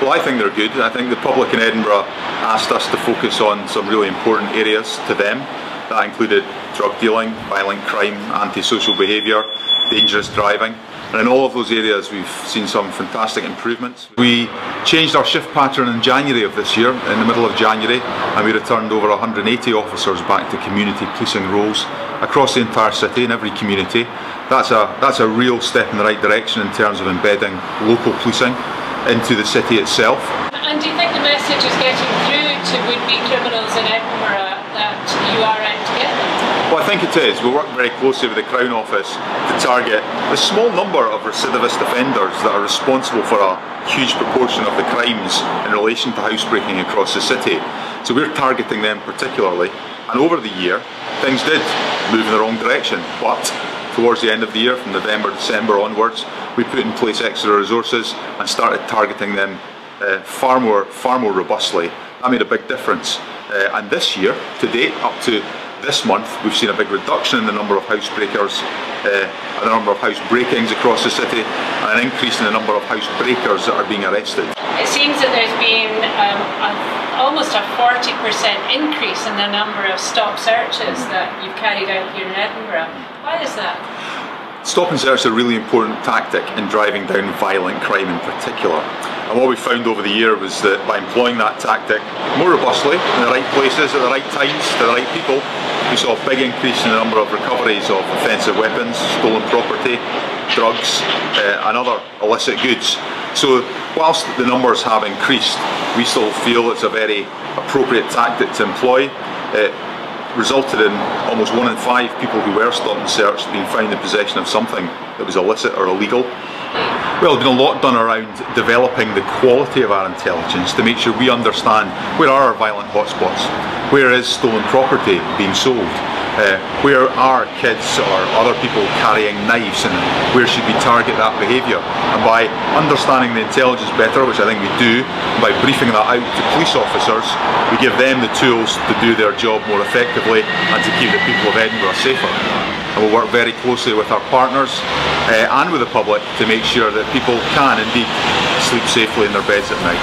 Well, I think they're good. I think the public in Edinburgh asked us to focus on some really important areas to them. That included drug dealing, violent crime, antisocial behaviour, dangerous driving. And in all of those areas we've seen some fantastic improvements. We changed our shift pattern in January of this year, in the middle of January, and we returned over 180 officers back to community policing roles across the entire city, in every community. That's a real step in the right direction in terms of embedding local policing into the city itself. And do you think the message is getting through to would-be criminals in Edinburgh that you are out to get them? Well, I think it is. We work very closely with the Crown Office to target a small number of recidivist offenders that are responsible for a huge proportion of the crimes in relation to housebreaking across the city. So we're targeting them particularly, and over the year things did move in the wrong direction, but towards the end of the year, from November, December onwards, we put in place extra resources and started targeting them far more robustly. That made a big difference. And this year, to date, up to this month, we've seen a big reduction in the number of housebreakers, the number of house breakings across the city, and an increase in the number of housebreakers that are being arrested. It seems that there's been almost a 40% increase in the number of stop searches that you've carried out here in Edinburgh. Why is that? Stop and search is a really important tactic in driving down violent crime in particular. And what we found over the year was that by employing that tactic more robustly, in the right places, at the right times, to the right people, we saw a big increase in the number of recoveries of offensive weapons, stolen property, drugs, and other illicit goods. So whilst the numbers have increased, we still feel it's a very appropriate tactic to employ. It resulted in almost 1 in 5 people who were stopped and searched being found in possession of something that was illicit or illegal. Well, there's been a lot done around developing the quality of our intelligence to make sure we understand where are our violent hotspots, where is stolen property being sold, where are kids or other people carrying knives, and where should we target that behaviour. And by understanding the intelligence better, which I think we do, by briefing that out to police officers, we give them the tools to do their job more effectively and to keep the people of Edinburgh safer. And we'll work very closely with our partners and with the public to make sure that people can indeed sleep safely in their beds at night.